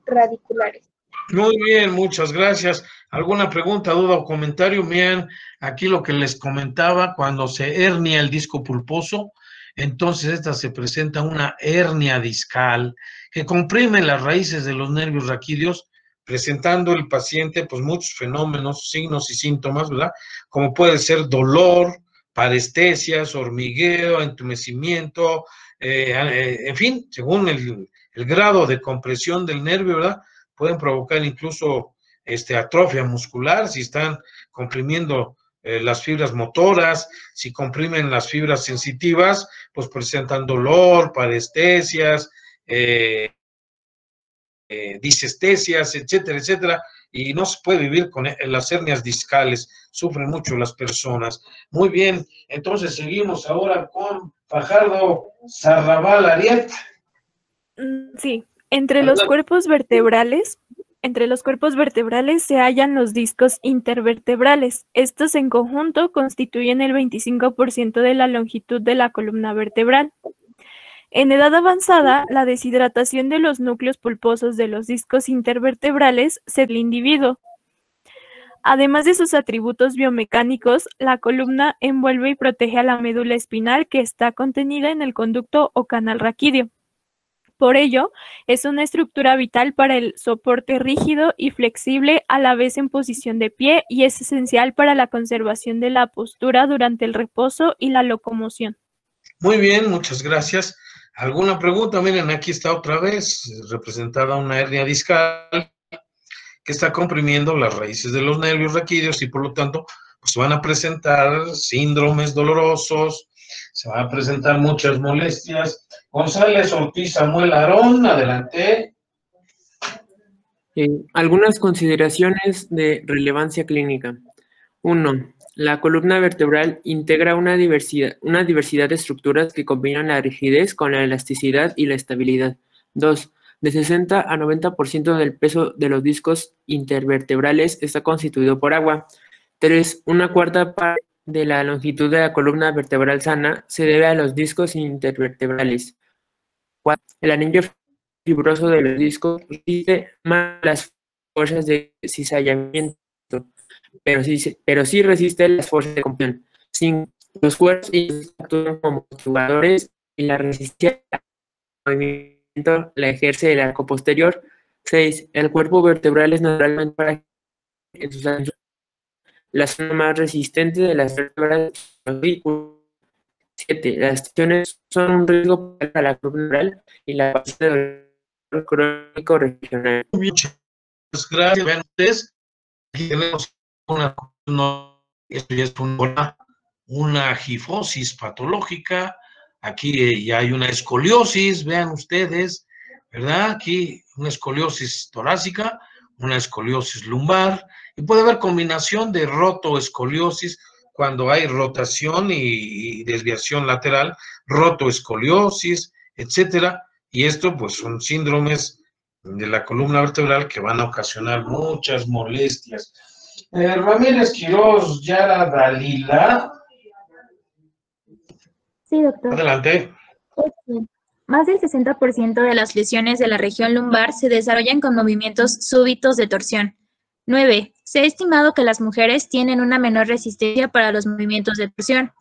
radiculares. Muy bien, muchas gracias. ¿Alguna pregunta, duda o comentario? Miren, aquí lo que les comentaba, cuando se hernia el disco pulposo, entonces esta se presenta una hernia discal que comprime las raíces de los nervios raquídeos, presentando el paciente pues muchos fenómenos, signos y síntomas, ¿verdad? Como puede ser dolor, parestesias, hormigueo, entumecimiento, en fin, según el grado de compresión del nervio, ¿verdad? Pueden provocar incluso atrofia muscular si están comprimiendo las fibras motoras, si comprimen las fibras sensitivas, pues presentan dolor, parestesias, disestesias, etcétera, etcétera, y no se puede vivir con las hernias discales, sufren mucho las personas. Muy bien, entonces seguimos ahora con Fajardo Sarrabal Ariet. Sí. Entre los cuerpos vertebrales Entre los cuerpos vertebrales se hallan los discos intervertebrales. Estos en conjunto constituyen el 25% de la longitud de la columna vertebral. En edad avanzada, la deshidratación de los núcleos pulposos de los discos intervertebrales se del individuo. Además de sus atributos biomecánicos, la columna envuelve y protege a la médula espinal que está contenida en el conducto o canal raquídeo. Por ello, es una estructura vital para el soporte rígido y flexible a la vez en posición de pie y es esencial para la conservación de la postura durante el reposo y la locomoción. Muy bien, muchas gracias. ¿Alguna pregunta? Miren, aquí está otra vez representada una hernia discal que está comprimiendo las raíces de los nervios raquídeos y por lo tanto pues van a presentar síndromes dolorosos, se van a presentar muchas molestias. González Ortiz Samuel Aarón, adelante. Algunas consideraciones de relevancia clínica. 1. La columna vertebral integra una diversidad de estructuras que combinan la rigidez con la elasticidad y la estabilidad. 2. De 60 a 90% del peso de los discos intervertebrales está constituido por agua. 3. Una cuarta parte de la longitud de la columna vertebral sana se debe a los discos intervertebrales. 4. El anillo fibroso de los discos resiste más las fuerzas de cizallamiento, pero sí resiste las fuerzas de compresión. 5. Los cuerpos actúan como amortiguadores y la resistencia al movimiento la ejerce el arco posterior. 6. El cuerpo vertebral es naturalmente frágil en sus anchos. La zona más resistente de las vértebras es el vehículo. 7. Las tensiones son un riesgo para la columna vertebral y la base del dolor crónico regional. Muchas gracias. Vean ustedes, aquí tenemos esto ya es una gifosis patológica. Aquí ya hay una escoliosis, vean ustedes, ¿verdad? Aquí una escoliosis torácica, una escoliosis lumbar, y puede haber combinación de rotoescoliosis cuando hay rotación y desviación lateral, rotoescoliosis, etcétera, y esto pues son síndromes de la columna vertebral que van a ocasionar muchas molestias. Ramírez Quiroz Yara Dalila. Sí, doctor. Adelante. Más del 60% de las lesiones de la región lumbar se desarrollan con movimientos súbitos de torsión. 9. Se ha estimado que las mujeres tienen una menor resistencia para los movimientos de torsión.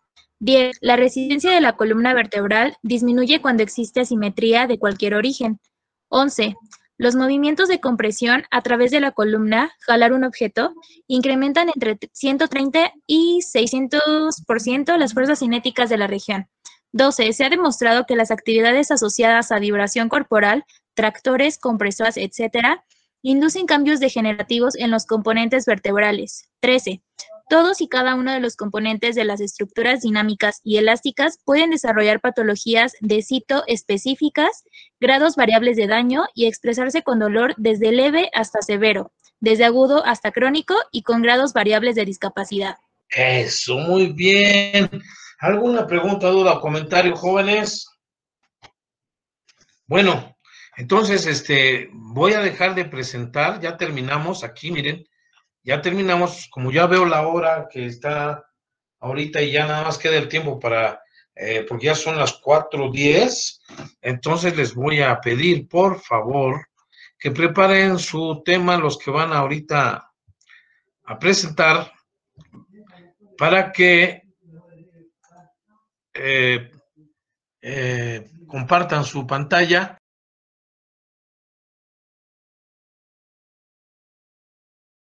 10. La resistencia de la columna vertebral disminuye cuando existe asimetría de cualquier origen. 11. Los movimientos de compresión a través de la columna, jalar un objeto, incrementan entre 130 y 600% las fuerzas cinéticas de la región. 12. Se ha demostrado que las actividades asociadas a vibración corporal, tractores, compresoras, etc., inducen cambios degenerativos en los componentes vertebrales. 13. Todos y cada uno de los componentes de las estructuras dinámicas y elásticas pueden desarrollar patologías de cito específicas, grados variables de daño y expresarse con dolor desde leve hasta severo, desde agudo hasta crónico y con grados variables de discapacidad. Eso, muy bien. ¿Alguna pregunta, duda o comentario, jóvenes? Bueno, entonces, voy a dejar de presentar, ya terminamos aquí, miren, ya terminamos, como ya veo la hora que está ahorita y ya nada más queda el tiempo para, porque ya son las 4:10, entonces les voy a pedir, por favor, que preparen su tema, los que van ahorita a presentar, para que compartan su pantalla